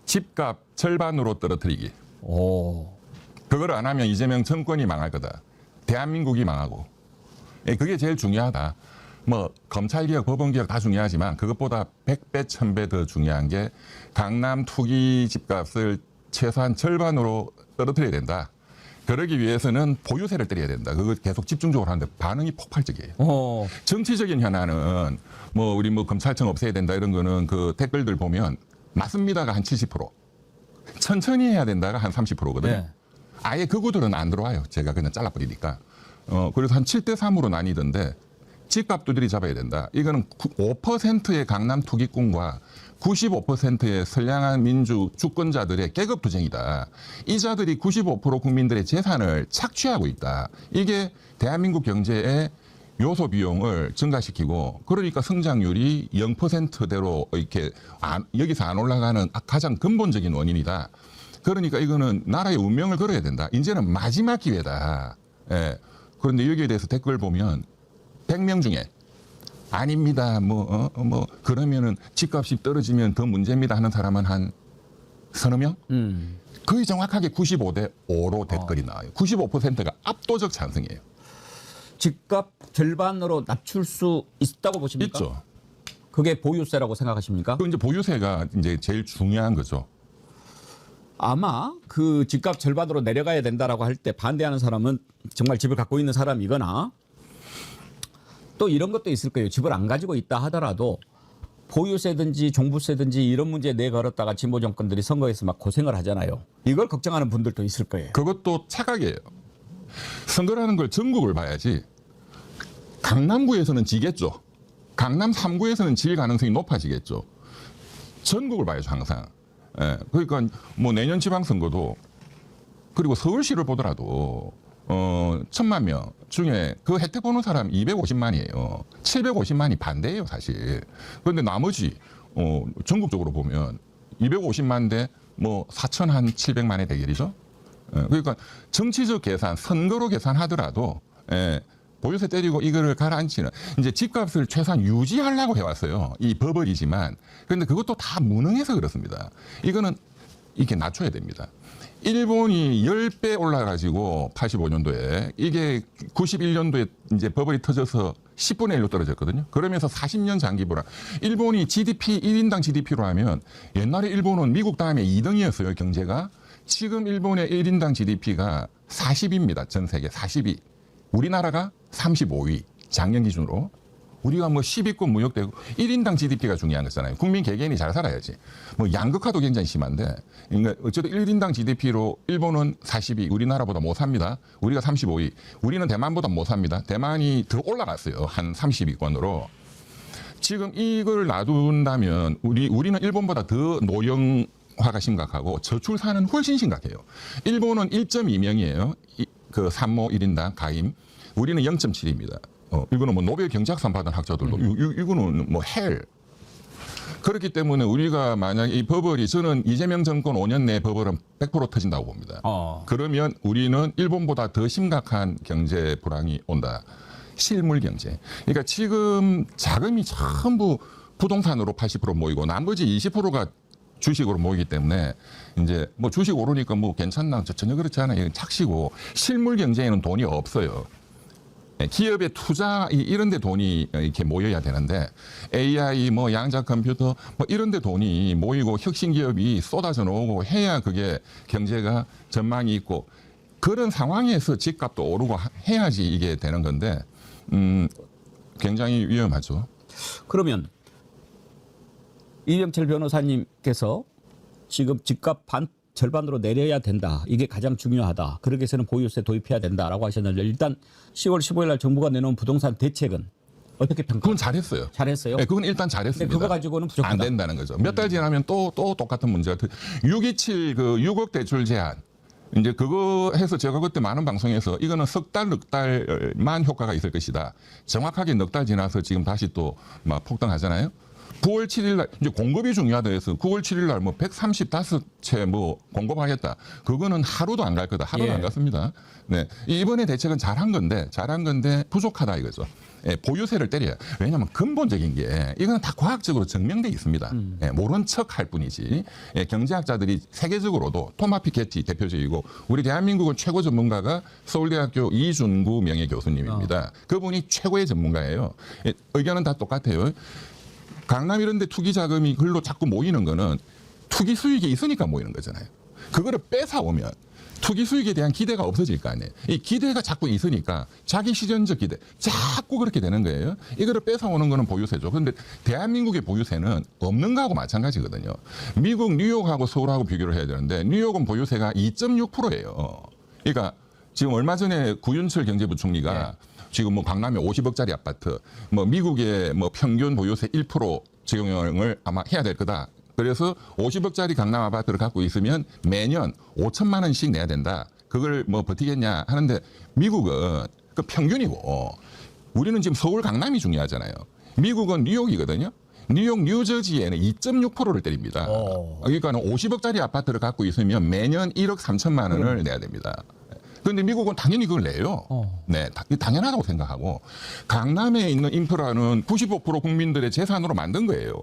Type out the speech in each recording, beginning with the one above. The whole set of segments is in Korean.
집값 절반으로 떨어뜨리기. 오. 그걸 안 하면 이재명 정권이 망할 거다. 대한민국이 망하고. 그게 제일 중요하다. 뭐 검찰개혁, 법원개혁 다 중요하지만 그것보다 100배, 1000배 더 중요한 게 강남 투기 집값을 최소한 절반으로 떨어뜨려야 된다. 그러기 위해서는 보유세를 때려야 된다. 그거 계속 집중적으로 하는데 반응이 폭발적이에요. 정치적인 현안은 뭐 우리 뭐 검찰청 없애야 된다 이런 거는 그 댓글들 보면 맞습니다가 한 70%, 천천히 해야 된다가 한 30%거든요. 네. 아예 그구들은 안 들어와요. 제가 그냥 잘라버리니까. 그래서 한 7대3으로 나뉘던데 집값 두드리 잡아야 된다. 이거는 5%의 강남 투기꾼과 95%의 선량한 민주 주권자들의 계급 투쟁이다. 이 자들이 95% 국민들의 재산을 착취하고 있다. 이게 대한민국 경제의 요소 비용을 증가시키고 그러니까 성장률이 0%대로 이렇게 여기서 안 올라가는 가장 근본적인 원인이다. 그러니까 이거는 나라의 운명을 걸어야 된다. 이제는 마지막 기회다. 예. 그런데 여기에 대해서 댓글 보면 100명 중에 아닙니다. 그러면은 집값이 떨어지면 더 문제입니다 하는 사람은 한 서너 명? 거의 정확하게 95대 5로 댓글이 나와요. 95%가 압도적 찬성이에요. 집값 절반으로 낮출 수 있다고 보십니까? 있죠. 그게 보유세라고 생각하십니까? 그 이제 보유세가 이제 제일 중요한 거죠. 아마 그 집값 절반으로 내려가야 된다라고 할 때 반대하는 사람은 정말 집을 갖고 있는 사람이거나 또 이런 것도 있을 거예요. 집을 안 가지고 있다 하더라도 보유세든지 종부세든지 이런 문제에 내걸었다가 진보 정권들이 선거에서 막 고생을 하잖아요. 이걸 걱정하는 분들도 있을 거예요. 그것도 착각이에요. 선거라는 걸 전국을 봐야지. 강남구에서는 지겠죠. 강남 3구에서는 질 가능성이 높아지겠죠. 전국을 봐야죠, 항상. 예, 그러니까 뭐 내년 지방선거도 그리고 서울시를 보더라도 1000만 명 중에 그 혜택 보는 사람 250만이에요. 750만이 반대예요, 사실. 그런데 나머지 전국적으로 보면 250만 대 뭐 4,700만의 대결이죠. 예, 그러니까 정치적 계산, 선거로 계산하더라도 보유세 때리고 이거를 가라앉히는 이제 집값을 최소한 유지하려고 해왔어요. 이 버블이지만 그런데 그것도 다 무능해서 그렇습니다. 이거는 이렇게 낮춰야 됩니다. 일본이 10배 올라가지고 85년도에 이게 91년도에 이제 버블이 터져서 10분의 1로 떨어졌거든요. 그러면서 40년 장기 불안. 일본이 GDP 1인당 GDP로 하면 옛날에 일본은 미국 다음에 2등이었어요, 경제가. 지금 일본의 1인당 GDP가 40입니다. 전 세계 40위. 우리나라가 35위. 작년 기준으로. 우리가 뭐 10위권 무역되고 1인당 GDP가 중요한 거잖아요. 국민 개개인이 잘 살아야지. 뭐 양극화도 굉장히 심한데 그러니까 어쨌든 1인당 GDP로 일본은 40위, 우리나라보다 못 삽니다. 우리가 35위. 우리는 대만보다 못 삽니다. 대만이 더 올라갔어요. 한 30위권으로. 지금 이걸 놔둔다면 우리는 일본보다 더 노령화가 심각하고 저출산은 훨씬 심각해요. 일본은 1.2명이에요. 그 산모 1인당 가임. 우리는 0.7입니다. 이거는 뭐 노벨 경제학상 받은 학자들도 이거는 뭐 헬. 그렇기 때문에 우리가 만약 이 버블이 저는 이재명 정권 5년 내 버블은 100% 터진다고 봅니다. 그러면 우리는 일본보다 더 심각한 경제 불황이 온다. 실물 경제. 그러니까 지금 자금이 전부 부동산으로 80% 모이고 나머지 20%가 주식으로 모이기 때문에 이제 뭐 주식 오르니까 뭐 괜찮나 전혀 그렇지 않아요. 착시고 실물 경제에는 돈이 없어요. 기업의 투자 이런 데 돈이 이렇게 모여야 되는데 AI 뭐 양자 컴퓨터 뭐 이런 데 돈이 모이고 혁신 기업이 쏟아져 나오고 해야 그게 경제가 전망이 있고 그런 상황에서 집값도 오르고 해야지 이게 되는 건데 굉장히 위험하죠. 그러면 이병철 변호사님께서 지금 집값 절반으로 내려야 된다. 이게 가장 중요하다. 그러기 위해서는 보유세 도입해야 된다라고 하셨는데 일단 10월 15일 날 정부가 내놓은 부동산 대책은 어떻게 평가해요? 그건 잘했어요. 잘했어요? 네, 그건 일단 잘했습니다. 근데 그거 가지고는 부족하다. 안 된다는 거죠. 몇 달 지나면 또 똑같은 문제가 627 그 6억 대출 제한. 이제 그거 해서 제가 그때 많은 방송에서 이거는 석 달, 넉 달만 효과가 있을 것이다. 정확하게 넉 달 지나서 지금 다시 또 막 폭등하잖아요. 9월 7일 날 이제 공급이 중요하다 해서 9월 7일 날 뭐 135채 뭐 공급하겠다. 그거는 하루도 안 갈 거다. 하루도 예. 안 갔습니다. 네. 이번에 대책은 잘한 건데 부족하다 이거죠. 예, 보유세를 때려야. 왜냐하면 근본적인 게 이거는 다 과학적으로 증명돼 있습니다. 예, 모른 척 할 뿐이지. 예, 경제학자들이 세계적으로도 토마 피케티 대표적이고 우리 대한민국은 최고 전문가가 서울대학교 이준구 명예교수님입니다. 그분이 최고의 전문가예요. 예, 의견은 다 똑같아요. 강남 이런 데 투기 자금이 글로 자꾸 모이는 거는 투기 수익이 있으니까 모이는 거잖아요. 그거를 뺏어오면 투기 수익에 대한 기대가 없어질 거 아니에요. 이 기대가 자꾸 있으니까 자기 시전적 기대 자꾸 그렇게 되는 거예요. 이거를 뺏어오는 거는 보유세죠. 그런데 대한민국의 보유세는 없는 거하고 마찬가지거든요. 미국 뉴욕하고 서울하고 비교를 해야 되는데 뉴욕은 보유세가 2.6%예요. 그러니까 지금 얼마 전에 구윤철 경제부총리가 지금 뭐 강남에 50억짜리 아파트, 뭐 미국의 뭐 평균 보유세 1% 적용을 아마 해야 될 거다. 그래서 50억짜리 강남 아파트를 갖고 있으면 매년 5천만 원씩 내야 된다. 그걸 뭐 버티겠냐 하는데 미국은 그 평균이고 우리는 지금 서울 강남이 중요하잖아요. 미국은 뉴욕이거든요. 뉴욕 뉴저지에는 2.6%를 때립니다. 그러니까 50억짜리 아파트를 갖고 있으면 매년 1억 3천만 원을 내야 됩니다. 그런데 미국은 당연히 그걸 내요. 네, 당연하다고 생각하고 강남에 있는 인프라는 95% 국민들의 재산으로 만든 거예요.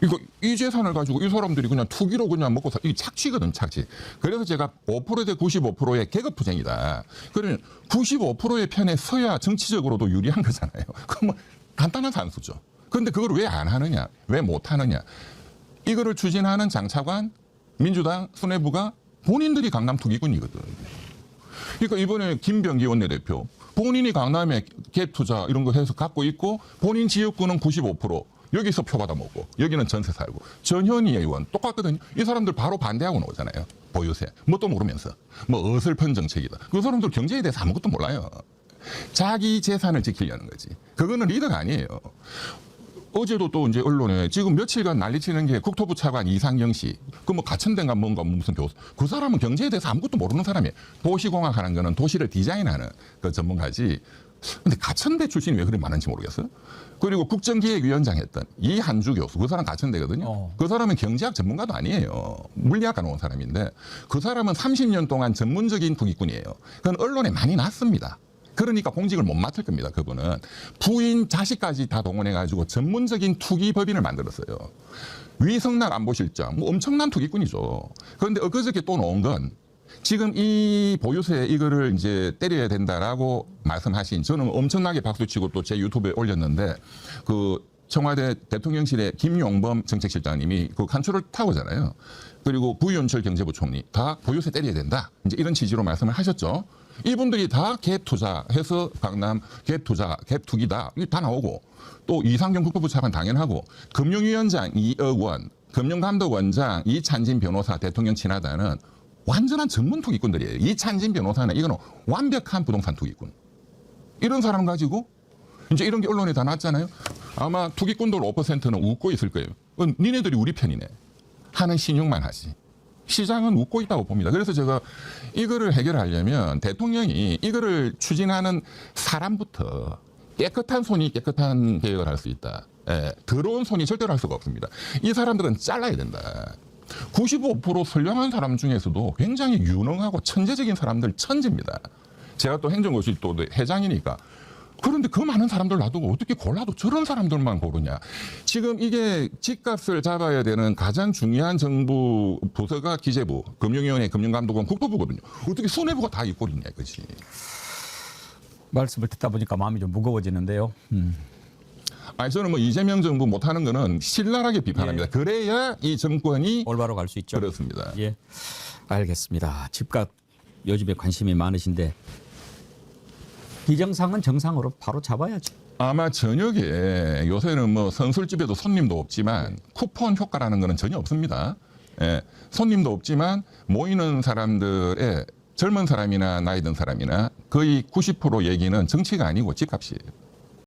이거 이 재산을 가지고 이 사람들이 그냥 투기로 그냥 먹고 이게 착취거든, 착취. 그래서 제가 5% 대 95%의 계급 투쟁이다. 그러면 95%의 편에 서야 정치적으로도 유리한 거잖아요. 그건 뭐 간단한 산수죠. 그런데 그걸 왜 안 하느냐, 왜 못 하느냐. 이거를 추진하는 장차관, 민주당, 수뇌부가 본인들이 강남 투기꾼이거든. 그러니까 이번에 김병기 원내대표 본인이 강남에 갭 투자 이런 거 해서 갖고 있고 본인 지역구는 95%. 여기서 표 받아 먹고 여기는 전세 살고. 전현희 의원 똑같거든요. 이 사람들 바로 반대하고 나오잖아요. 보유세. 뭣도 모르면서. 뭐 어설픈 정책이다. 그 사람들 경제에 대해서 아무것도 몰라요. 자기 재산을 지키려는 거지. 그거는 리더가 아니에요. 어제도 또 이제 언론에 지금 며칠간 난리치는 게 국토부 차관 이상경 씨. 그 뭐 가천대인가 뭔가 무슨 교수. 그 사람은 경제에 대해서 아무것도 모르는 사람이에요. 도시공학하는 거는 도시를 디자인하는 그 전문가지. 근데 가천대 출신이 왜 그리 많은지 모르겠어요. 그리고 국정기획위원장 했던 이한주 교수, 그 사람 가천대거든요. 그 사람은 경제학 전문가도 아니에요. 물리학과 나온 사람인데 그 사람은 30년 동안 전문적인 투기꾼이에요. 그건 언론에 많이 났습니다. 그러니까 공직을 못 맡을 겁니다. 그분은 부인, 자식까지 다 동원해가지고 전문적인 투기 법인을 만들었어요. 위성난 안보실장, 뭐 엄청난 투기꾼이죠. 그런데 엊그저께 또 나온 건 지금 이 보유세 이거를 이제 때려야 된다라고 말씀하신, 저는 엄청나게 박수치고 또 제 유튜브에 올렸는데 그 청와대 대통령실의 김용범 정책실장님이 그 간추를 타고잖아요. 그리고 구윤철 경제부총리 다 보유세 때려야 된다. 이제 이런 취지로 말씀을 하셨죠. 이분들이 다 갭 투자해서 강남 갭 투자, 갭 투기다. 이게 다 나오고 또 이상경 국토부 차관 당연하고 금융위원장 2억 원, 금융감독원장 이찬진 변호사 대통령 친하다는 완전한 전문 투기꾼들이에요. 이찬진 변호사는 이거는 완벽한 부동산 투기꾼. 이런 사람 가지고 이제 이런 게 언론에 다 났잖아요. 아마 투기꾼들 5%는 웃고 있을 거예요. 니네들이 우리 편이네 하는 신용만 하지. 시장은 웃고 있다고 봅니다. 그래서 제가 이거를 해결하려면 대통령이 이거를 추진하는 사람부터 깨끗한 손이 깨끗한 계획을 할 수 있다. 예, 더러운 손이 절대로 할 수가 없습니다. 이 사람들은 잘라야 된다. 95% 선량한 사람 중에서도 굉장히 유능하고 천재적인 사람들 천재입니다. 제가 또 행정고시 또 회장이니까. 그런데 그 많은 사람들 놔두고 어떻게 골라도 저런 사람들만 고르냐. 지금 이게 집값을 잡아야 되는 가장 중요한 정부 부서가 기재부, 금융위원회, 금융감독원, 국토부거든요. 어떻게 수뇌부가 다 이 꼴이냐 이거지. 말씀을 듣다 보니까 마음이 좀 무거워지는데요. 아니 저는 뭐 이재명 정부 못하는 거는 신랄하게 비판합니다. 예. 그래야 이 정권이 올바로 갈 수 있죠. 그렇습니다. 예, 알겠습니다. 집값 요즘에 관심이 많으신데 비정상은 정상으로 바로 잡아야죠. 아마 저녁에 요새는 뭐 선술집에도 손님도 없지만 쿠폰 효과라는 거는 전혀 없습니다. 예, 손님도 없지만 모이는 사람들의 젊은 사람이나 나이 든 사람이나 거의 90% 얘기는 정치가 아니고 집값이에요.